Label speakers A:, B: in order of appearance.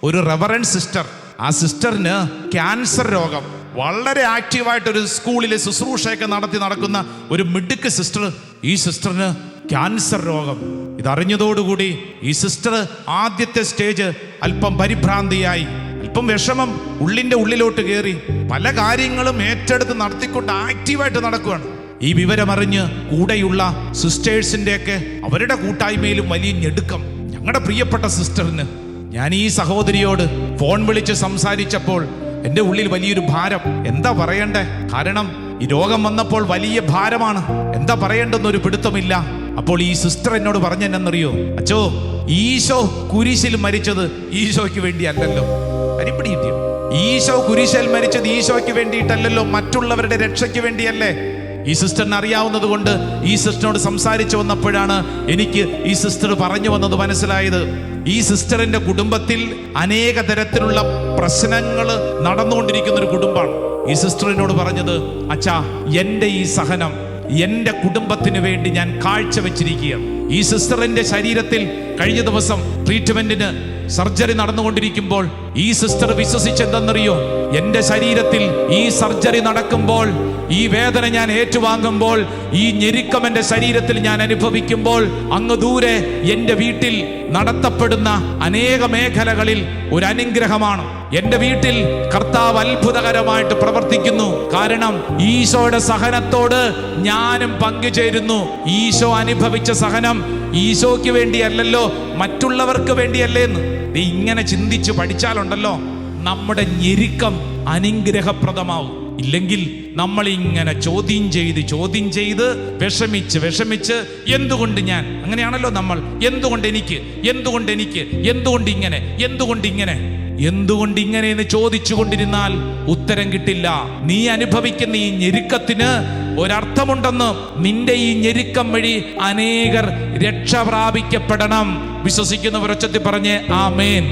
A: ഒരു Reverend sister. ആ സിസ്റ്ററിന് cancer രോഗം. വളരെ ആക്റ്റീവായിട്ടൊരു സ്കൂളിലെ ശുശ്രൂഷയൊക്കെ നടക്കുന്ന ഒരു മിടുക്ക് സിസ്റ്റർ. ഈ സിസ്റ്ററിന് ക്യാൻസർ രോഗം. ഇതറിഞ്ഞതോടുകൂടി ഈ സിസ്റ്റർ ആദ്യത്തെ സ്റ്റേജ് അല്പം പരിഭ്രാന്തിയായി, അല്പം വിഷമം ഉള്ളിൻ്റെ ഉള്ളിലോട്ട് കയറി. പല കാര്യങ്ങളും ഏറ്റെടുത്ത് നടത്തിക്കൊണ്ട് ആക്റ്റീവായിട്ട് നടക്കുകയാണ്. ഈ വിവരമറിഞ്ഞ് കൂടെയുള്ള സിസ്റ്റേഴ്സിൻ്റെയൊക്കെ അവരുടെ കൂട്ടായ്മയിലും വലിയ ഞെടുക്കം. ഞങ്ങളുടെ പ്രിയപ്പെട്ട സിസ്റ്ററിന്. ഞാൻ ഈ സഹോദരിയോട് ഫോൺ വിളിച്ച് സംസാരിച്ചപ്പോൾ എൻ്റെ ഉള്ളിൽ വലിയൊരു ഭാരം. എന്താ പറയണ്ടേ? കാരണം ഈ രോഗം വന്നപ്പോൾ വലിയ ഭാരമാണ്. എന്താ പറയേണ്ടെന്നൊരു പിടുത്തമില്ല. അപ്പോൾ ഈ സിസ്റ്റർ എന്നോട് പറഞ്ഞെന്നറിയോ? അച്ചോ, ഈശോ കുരിശിൽ മരിച്ചത് ഈശോയ്ക്ക് വേണ്ടി അല്ലല്ലോ. അരിപ്പടി കിട്ടിയോ? ഈശോ കുരിശിൽ മരിച്ചത് ഈശോയ്ക്ക് വേണ്ടിയിട്ടല്ലല്ലോ, മറ്റുള്ളവരുടെ രക്ഷയ്ക്ക് വേണ്ടിയല്ലേ. ഈ സിസ്റ്ററിന് അറിയാവുന്നത് കൊണ്ട് ഈ സിസ്റ്ററിനോട് സംസാരിച്ചു വന്നപ്പോഴാണ് എനിക്ക് ഈ സിസ്റ്റർ പറഞ്ഞു വന്നത് മനസ്സിലായത്. ഈ സിസ്റ്ററിന്റെ കുടുംബത്തിൽ അനേക തരത്തിലുള്ള പ്രശ്നങ്ങൾ നടന്നുകൊണ്ടിരിക്കുന്ന ഒരു കുടുംബമാണ്. ഈ സിസ്റ്ററിനോട് പറഞ്ഞത്, അച്ഛാ, എൻ്റെ ഈ സഹനം എൻ്റെ കുടുംബത്തിന് വേണ്ടി ഞാൻ കാഴ്ചവെച്ചിരിക്കുകയാണ്. ഈ സിസ്റ്ററിന്റെ ശരീരത്തിൽ കഴിഞ്ഞ ദിവസം ട്രീറ്റ്മെന്റിന് സർജറി നടന്നുകൊണ്ടിരിക്കുമ്പോൾ ഈ സിസ്റ്റർ വിശ്വസിച്ചെന്തെന്നറിയോ? എൻ്റെ ശരീരത്തിൽ ഈ സർജറി നടക്കുമ്പോൾ, ഈ വേദന ഞാൻ ഏറ്റുവാങ്ങുമ്പോൾ, ഈ ഞെരുക്കം എൻ്റെ ശരീരത്തിൽ ഞാൻ അനുഭവിക്കുമ്പോൾ, അങ്ങ് ദൂരെ എൻ്റെ വീട്ടിൽ നടത്തപ്പെടുന്ന അനേക മേഖലകളിൽ ഒരു അനുഗ്രഹമാണ്. എൻ്റെ വീട്ടിൽ കർത്താവ് അത്ഭുതകരമായിട്ട് പ്രവർത്തിക്കുന്നു. കാരണം ഈശോയുടെ സഹനത്തോട് ഞാനും പങ്കുചേരുന്നു. ഈശോ അനുഭവിച്ച സഹനം ഈശോയ്ക്ക് വേണ്ടിയല്ലല്ലോ, മറ്റുള്ളവർക്ക് വേണ്ടിയല്ലേന്ന്. ഇങ്ങനെ ചിന്തിച്ച് പഠിച്ചാലുണ്ടല്ലോ നമ്മുടെ ഞെരുക്കം അനുഗ്രഹപ്രദമാവും. ഇല്ലെങ്കിൽ നമ്മൾ ഇങ്ങനെ ചോദ്യം ചെയ്ത് വിഷമിച്ച് എന്തുകൊണ്ട് ഞാൻ അങ്ങനെയാണല്ലോ നമ്മൾ, എന്തുകൊണ്ട് ഇങ്ങനെ എന്ന് ചോദിച്ചു കൊണ്ടിരുന്നാൽ ഉത്തരം കിട്ടില്ല. നീ അനുഭവിക്കുന്ന ഈ ഞെരുക്കത്തിന് ഒരർത്ഥമുണ്ടെന്ന്. നിന്റെ ഈ ഞെരുക്കം വഴി അനേകർ രക്ഷ പ്രാപിക്കപ്പെടണം. വിശ്വസിക്കുന്നവർ ഉച്ചത്തിൽ പറഞ്ഞേ ആമേൻ.